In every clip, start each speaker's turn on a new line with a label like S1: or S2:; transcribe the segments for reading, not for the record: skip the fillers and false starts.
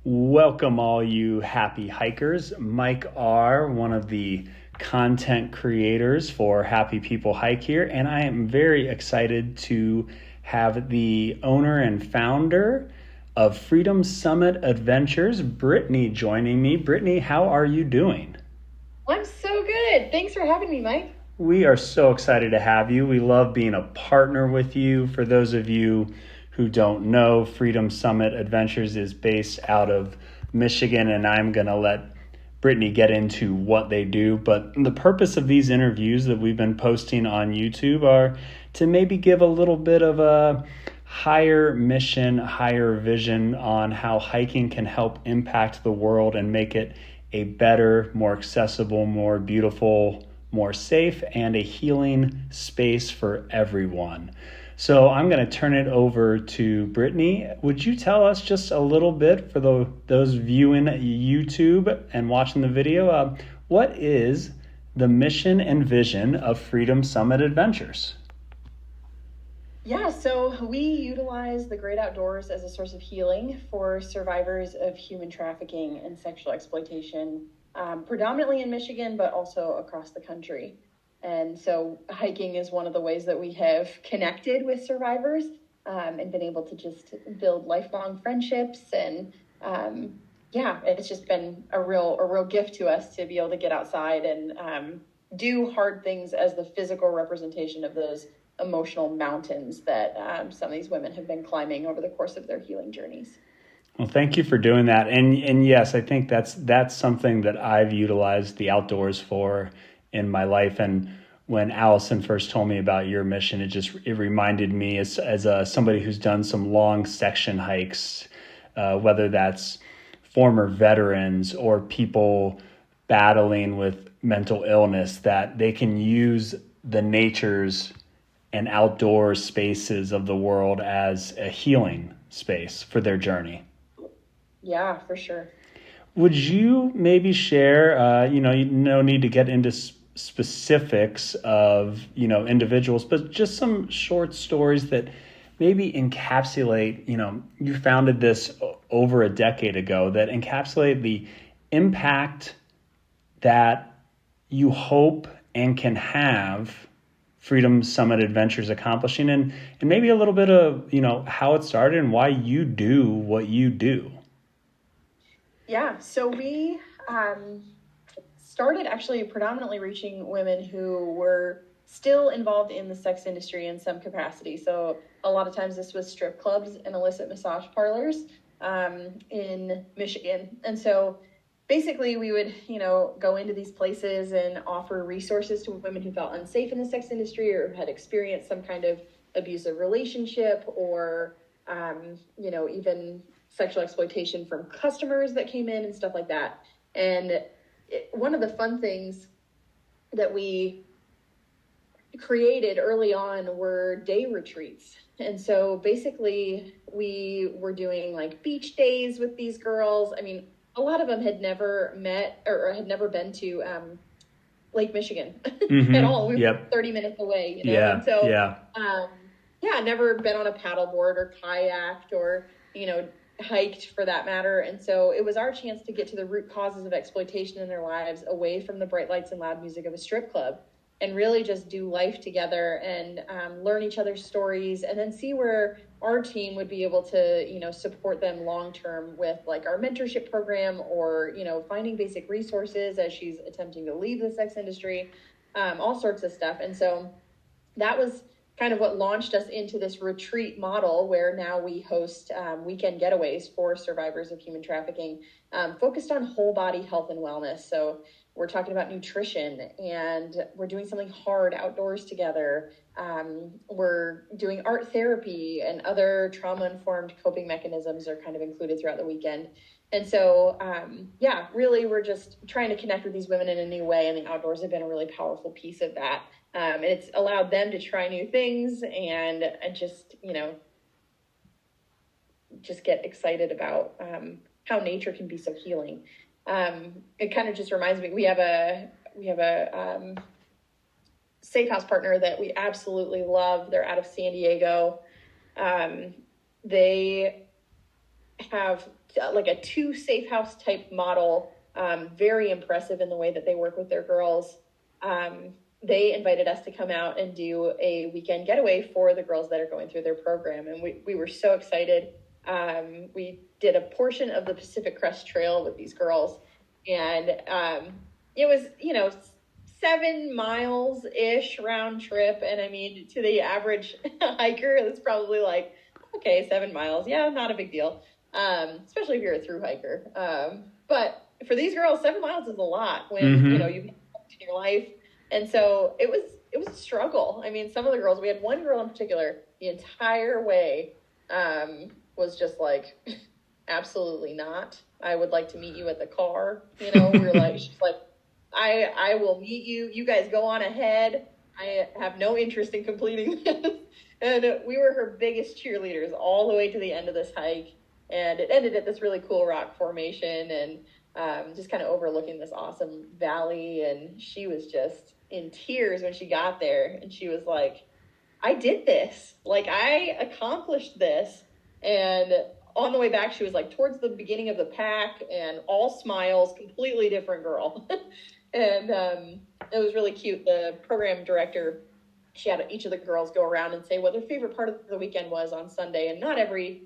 S1: Welcome all you happy hikers. Mike R., one of the content creators for Happy People Hike here, and I am very excited to have the owner and founder of Freedom Summit Adventures, Brittany, joining me. Brittany, how are you doing?
S2: I'm so good. Thanks for having me, Mike.
S1: We are so excited to have you. We love being a partner with you. For those of you who don't know, Freedom Summit Adventures is based out of Michigan, and I'm going to let Brittany get into what they do. But the purpose of these interviews that we've been posting on YouTube are to maybe give a little bit of a higher mission, higher vision on how hiking can help impact the world and make it a better, more accessible, more beautiful, more safe, and a healing space for everyone. So I'm going to turn it over to Brittany. Would you tell us just a little bit for those viewing YouTube and watching the video, what is the mission and vision of Freedom Summit Adventures?
S2: Yeah, so we utilize the great outdoors as a source of healing for survivors of human trafficking and sexual exploitation, predominantly in Michigan, but also across the country. And so hiking is one of the ways that we have connected with survivors and been able to just build lifelong friendships. And yeah, it's just been a real gift to us to be able to get outside and do hard things as the physical representation of those emotional mountains that some of these women have been climbing over the course of their healing journeys.
S1: Well, thank you for doing that. And yes, I think that's something that I've utilized the outdoors for in my life. And when Allison first told me about your mission, it reminded me as somebody who's done some long section hikes, whether that's former veterans or people battling with mental illness, that they can use the nature's and outdoor spaces of the world as a healing space for their journey.
S2: Yeah, for sure.
S1: Would you maybe share, no need to get into specifics of, individuals, but just some short stories that maybe encapsulate, you founded this over a decade ago, that encapsulate the impact that you hope and can have Freedom Summit Adventures accomplishing, and maybe a little bit of, how it started and why you do what you do.
S2: Yeah, so we started actually predominantly reaching women who were still involved in the sex industry in some capacity. So a lot of times this was strip clubs and illicit massage parlors in Michigan. And so basically we would, go into these places and offer resources to women who felt unsafe in the sex industry or had experienced some kind of abusive relationship or, even sexual exploitation from customers that came in and stuff like that. And one of the fun things that we created early on were day retreats. And so basically we were doing like beach days with these girls. I mean, a lot of them had never met or had never been to Lake Michigan at all. We were 30 minutes away,
S1: Yeah.
S2: And so,
S1: yeah.
S2: Never been on a paddleboard or kayaked or, hiked for that matter. And so it was our chance to get to the root causes of exploitation in their lives, away from the bright lights and loud music of a strip club, and really just do life together and learn each other's stories, and then see where our team would be able to, support them long-term with like our mentorship program or, finding basic resources as she's attempting to leave the sex industry, all sorts of stuff. And so that was kind of what launched us into this retreat model, where now we host weekend getaways for survivors of human trafficking, focused on whole body health and wellness. So we're talking about nutrition, and we're doing something hard outdoors together. We're doing art therapy, and other trauma-informed coping mechanisms are kind of included throughout the weekend. And so, really, we're just trying to connect with these women in a new way, and the outdoors have been a really powerful piece of that. And it's allowed them to try new things and just, just get excited about how nature can be so healing. It kind of just reminds me, we have a safe house partner that we absolutely love. They're out of San Diego. They have like a 2 safe house type model. Very impressive in the way that they work with their girls. They invited us to come out and do a weekend getaway for the girls that are going through their program. And we were so excited. We did a portion of the Pacific Crest Trail with these girls. And it was, 7 miles ish round trip. And I mean, to the average hiker, it's probably like, okay, 7 miles. Yeah, not a big deal. Especially if you're a thru hiker. But for these girls, 7 miles is a lot when, you've worked in your life. And so it was a struggle. I mean, some of the girls, we had one girl in particular, the entire way, was just like, absolutely not. I would like to meet you at the car. We were like, she's like, I will meet you. You guys go on ahead. I have no interest in completing this. And we were her biggest cheerleaders all the way to the end of this hike. And it ended at this really cool rock formation and just kind of overlooking this awesome valley. And she was just in tears when she got there. And she was like, I did this. Like, I accomplished this. And on the way back, she was like towards the beginning of the pack and all smiles, completely different girl. And it was really cute. The program director, she had each of the girls go around and say what their favorite part of the weekend was on Sunday. And not every,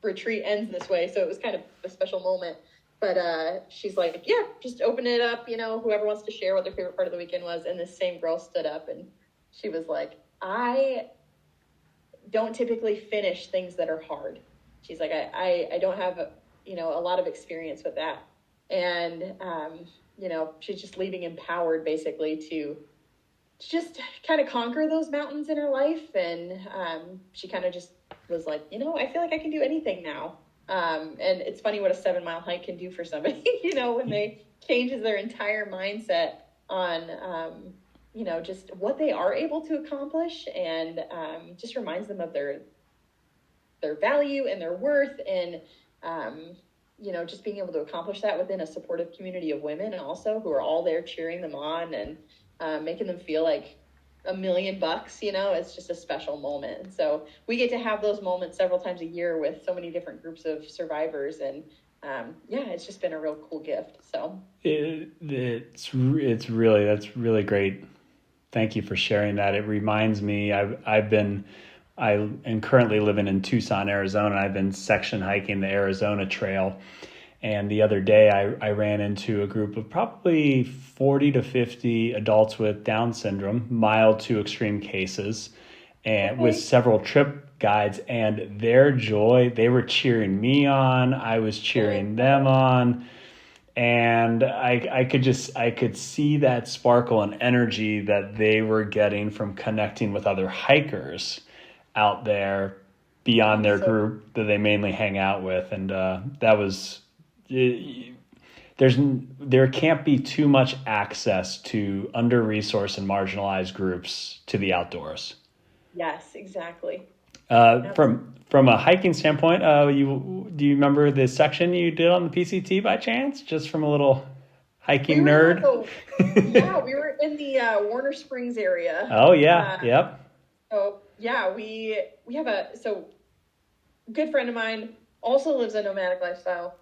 S2: retreat ends this way. So it was kind of a special moment. But she's like, yeah, just open it up. Whoever wants to share what their favorite part of the weekend was. And this same girl stood up and she was like, I don't typically finish things that are hard. She's like, I don't have, a lot of experience with that. And, she's just leaving empowered basically to just kind of conquer those mountains in her life. And she kind of just was like, I feel like I can do anything now. And it's funny what a 7 mile hike can do for somebody, when they changes their entire mindset on, just what they are able to accomplish and just reminds them of their value and their worth and, just being able to accomplish that within a supportive community of women and also who are all there cheering them on and making them feel like $1 million, it's just a special moment. And so we get to have those moments several times a year with so many different groups of survivors. And it's just been a real cool gift. So
S1: that's really great. Thank you for sharing that. It reminds me, I am currently living in Tucson, Arizona. I've been section hiking the Arizona Trail. And the other day I ran into a group of probably 40 to 50 adults with Down syndrome, mild to extreme cases, and with several trip guides, and their joy, they were cheering me on. I was cheering them on. And I could see that sparkle and energy that they were getting from connecting with other hikers out there beyond their group that they mainly hang out with. And that was, there can't be too much access to under-resourced and marginalized groups to the outdoors.
S2: Yes, exactly.
S1: From a hiking standpoint, do you remember the section you did on the PCT by chance? Just from a little hiking nerd.
S2: We were in the Warner Springs area.
S1: Oh yeah, yep.
S2: So yeah, we have a good friend of mine also lives a nomadic lifestyle,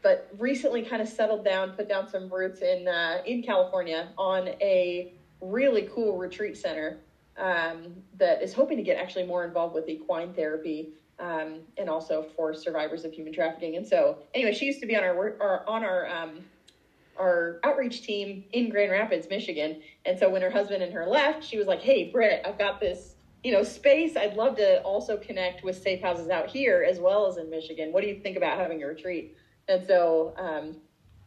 S2: but recently kind of settled down, put down some roots in California on a really cool retreat center. That is hoping to get actually more involved with equine therapy and also for survivors of human trafficking. And so anyway, she used to be on our outreach team in Grand Rapids, Michigan. And so when her husband and her left, she was like, hey, Britt, I've got this, space. I'd love to also connect with safe houses out here as well as in Michigan. What do you think about having a retreat? And so,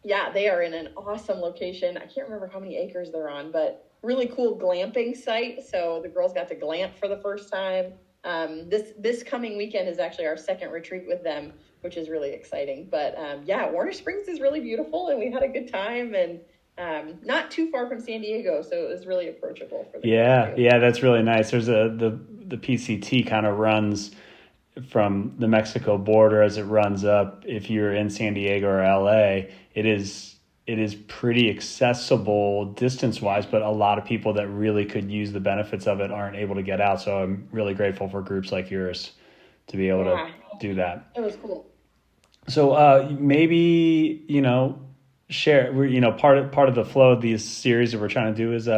S2: they are in an awesome location. I can't remember how many acres they're on, but really cool glamping site. So the girls got to glamp for the first time. This coming weekend is actually our second retreat with them, which is really exciting. But Warner Springs is really beautiful, and we had a good time, and not too far from San Diego, so it was really approachable for the
S1: Yeah, that's really nice. There's the PCT kind of runs from the Mexico border as it runs up. If you're in San Diego or LA, it is pretty accessible distance-wise, but a lot of people that really could use the benefits of it aren't able to get out. So I'm really grateful for groups like yours to be able to do that.
S2: It was cool.
S1: So maybe, share, part of the flow of these series that we're trying to do is,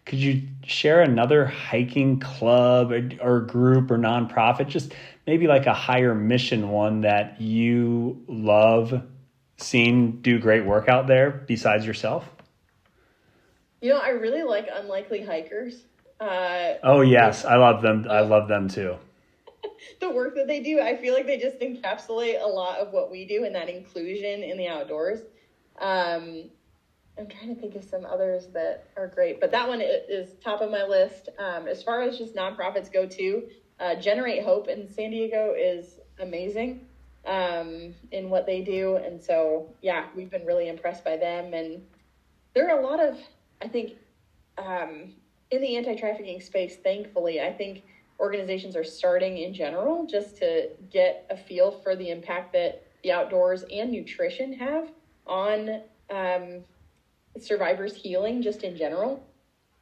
S1: could you share another hiking club or group or nonprofit, just maybe like a higher mission one that you love seeing do great work out there besides yourself?
S2: I really like Unlikely Hikers.
S1: Oh yes, I love them. I love them too.
S2: The work that they do, I feel like they just encapsulate a lot of what we do and that inclusion in the outdoors. I'm trying to think of some others that are great, but that one is top of my list. As far as just nonprofits go too, Generate Hope in San Diego is amazing in what they do. And so, yeah, we've been really impressed by them. And there are a lot of, I think, in the anti-trafficking space, thankfully, I think organizations are starting in general just to get a feel for the impact that the outdoors and nutrition have on survivors' healing just in general.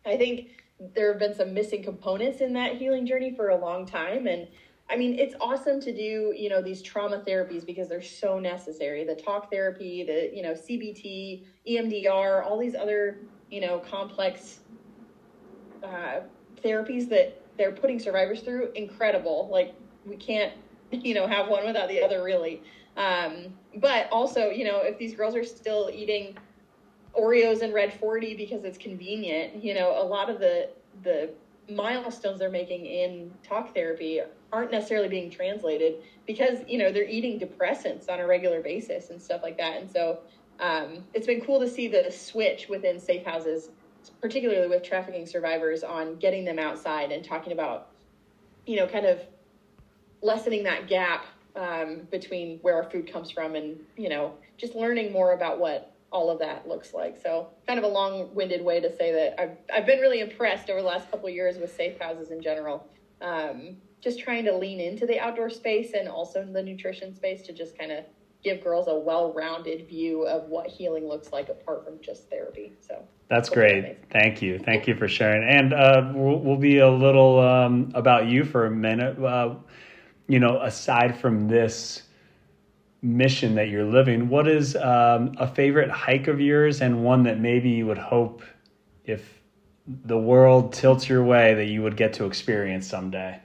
S2: I think there have been some missing components in that healing journey for a long time. And I mean, it's awesome to do, these trauma therapies because they're so necessary. The talk therapy, the, CBT, EMDR, all these other, complex therapies that they're putting survivors through, incredible. Like, we can't, have one without the other, really. But also, if these girls are still eating Oreos and Red 40 because it's convenient, a lot of the milestones they're making in talk therapy aren't necessarily being translated because, they're eating depressants on a regular basis and stuff like that. And so it's been cool to see the switch within safe houses, particularly with trafficking survivors, on getting them outside and talking about, kind of lessening that gap between where our food comes from and, just learning more about what all of that looks like. So kind of a long-winded way to say that I've been really impressed over the last couple of years with safe houses in general. Just trying to lean into the outdoor space and also the nutrition space to just kind of give girls a well-rounded view of what healing looks like apart from just therapy. So
S1: that's great. Thank you for sharing. And we'll be a little about you for a minute. Aside from this mission that you're living, what is a favorite hike of yours, and one that maybe you would hope, if the world tilts your way, that you would get to experience someday?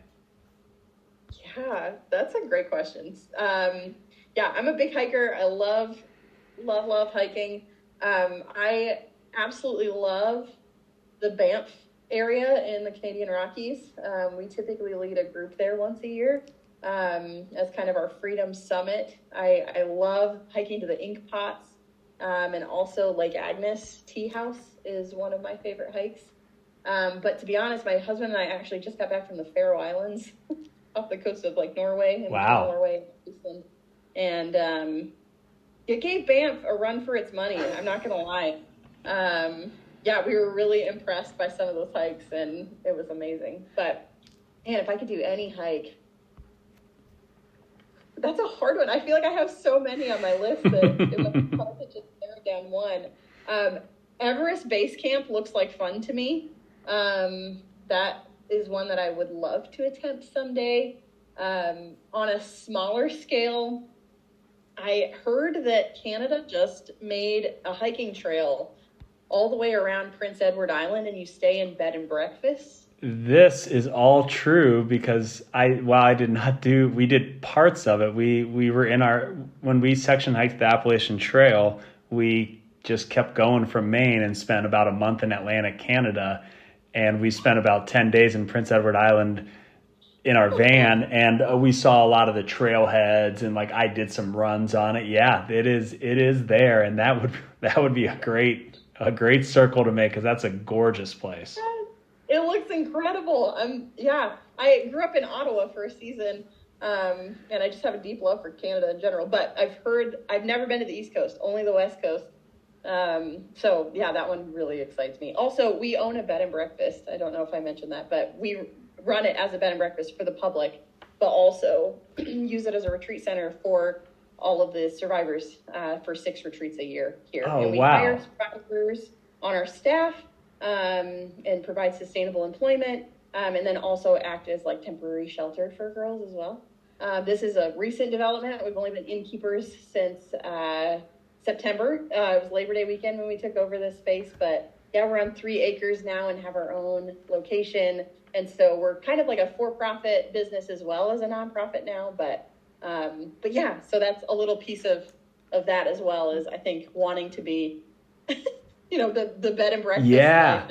S2: Yeah, that's a great question. Yeah, I'm a big hiker. I love hiking. I absolutely love the Banff area in the Canadian Rockies. We typically lead a group there once a year as kind of our Freedom Summit. I love hiking to the Ink Pots, and also Lake Agnes Tea House is one of my favorite hikes. But to be honest, my husband and I actually just got back from the Faroe Islands off the coast of like Norway and Norway, Iceland. And it gave Banff a run for its money. I'm not going to lie. Yeah, we were really impressed by some of those hikes, and it was amazing. But, man, if I could do any hike, that's a hard one. I feel like I have so many on my list that it was hard to just narrow down one. Everest Base Camp looks like fun to me. That is one that I would love to attempt someday. On a smaller scale, I heard that Canada just made a hiking trail all the way around Prince Edward Island, and you stay in bed and breakfast.
S1: This is all true because we did parts of it. We were when we section hiked the Appalachian Trail, we just kept going from Maine and spent about a month in Atlantic Canada. And we spent about 10 days in Prince Edward Island in our van, and we saw a lot of the trailheads, and like I did some runs on it. Yeah, it is there, and that would be a great circle to make, because that's a gorgeous place.
S2: It looks incredible. I grew up in Ottawa for a season, and I just have a deep love for Canada in general. But I've never been to the East Coast, only the West Coast. So yeah, that one really excites me. Also, we own a bed and breakfast. I don't know if I mentioned that, but we run it as a bed and breakfast for the public, but also use it as a retreat center for all of the survivors for 6 retreats a year here.
S1: Oh,
S2: and we hire survivors on our staff and provide sustainable employment, and then also act as like temporary shelter for girls as well. This is a recent development. We've only been innkeepers since September. It was Labor Day weekend when we took over this space, but yeah, we're on 3 acres now and have our own location. And so we're kind of like a for-profit business as well as a nonprofit now. But yeah, so that's a little piece of that as well, is I think wanting to be, the bed and breakfast.
S1: Yeah.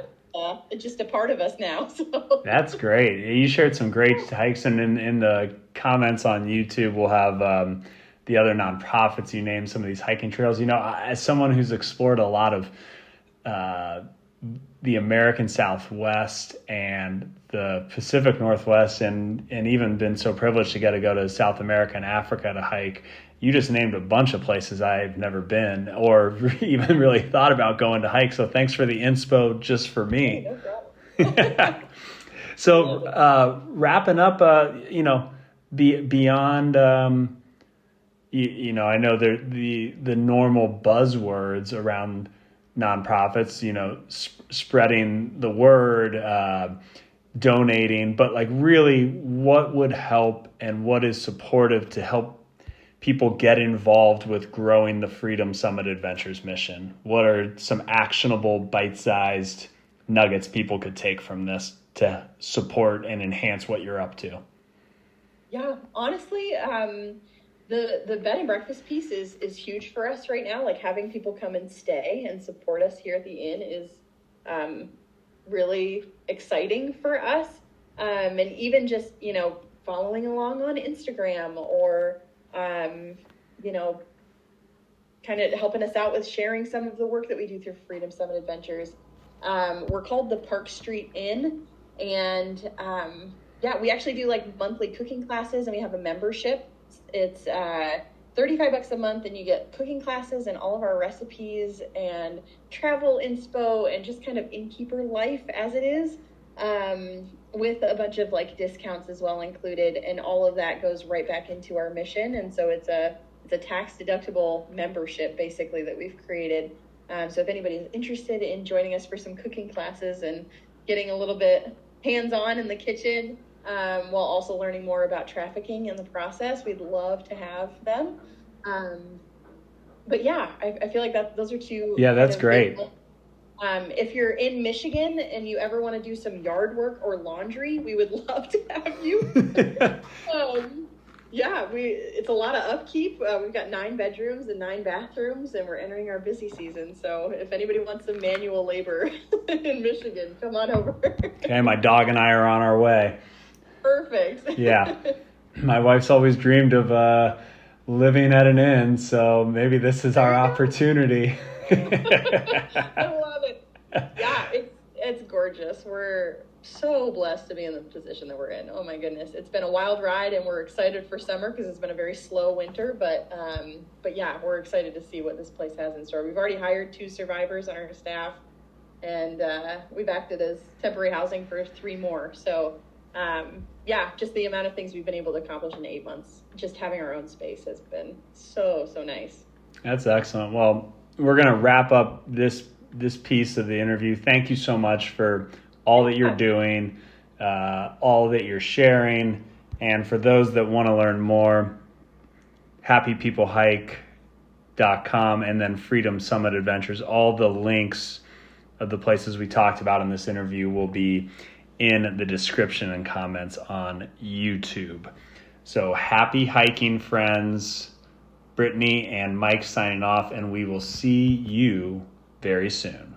S2: It's just a part of us now. So
S1: That's great. You shared some great hikes, and in the comments on YouTube, we'll have the other nonprofits you named, some of these hiking trails. As someone who's explored a lot of the American Southwest and the Pacific Northwest, and even been so privileged to get to go to South America and Africa to hike, you just named a bunch of places I've never been or even really thought about going to hike. So thanks for the inspo just for me.
S2: no problem.
S1: So wrapping up, beyond, I know the normal buzzwords around nonprofits, spreading the word, donating, but like really what would help and what is supportive to help people get involved with growing the Freedom Summit Adventures mission? What are some actionable bite-sized nuggets people could take from this to support and enhance what you're up to?
S2: Yeah, honestly, the bed and breakfast piece is huge for us right now. Like having people come and stay and support us here at the inn is really exciting for us. And even just, following along on Instagram or, kind of helping us out with sharing some of the work that we do through Freedom Summit Adventures. We're called the Park Street Inn, and we actually do like monthly cooking classes, and we have a membership. It's $35 a month, and you get cooking classes and all of our recipes and travel inspo and just kind of innkeeper life as it is, with a bunch of like discounts as well included, and all of that goes right back into our mission. And so it's a tax deductible membership basically that we've created. So if anybody's interested in joining us for some cooking classes and getting a little bit hands-on in the kitchen, while also learning more about trafficking in the process, we'd love to have them. But yeah, I feel like those are two.
S1: Yeah, that's great.
S2: If you're in Michigan and you ever want to do some yard work or laundry, we would love to have you. It's a lot of upkeep. We've got 9 bedrooms and 9 bathrooms, and we're entering our busy season. So if anybody wants some manual labor in Michigan, come on over.
S1: Okay, my dog and I are on our way.
S2: Perfect.
S1: Yeah. My wife's always dreamed of living at an inn, so maybe this is our opportunity.
S2: I love it. Yeah, it's gorgeous. We're so blessed to be in the position that we're in. Oh my goodness, it's been a wild ride, and we're excited for summer because it's been a very slow winter. But yeah, we're excited to see what this place has in store. We've already hired 2 survivors on our staff, and we've acted as temporary housing for 3 more. So just the amount of things we've been able to accomplish in 8 months, just having our own space has been so nice.
S1: That's excellent. Well, we're going to wrap up this piece of the interview. Thank you so much for all that you're doing, all that you're sharing. And for those that want to learn more, happypeoplehike.com and then Freedom Summit Adventures. All the links of the places we talked about in this interview will be in the description and comments on YouTube. So happy hiking, friends. Brittany and Mike signing off, and we will see you very soon.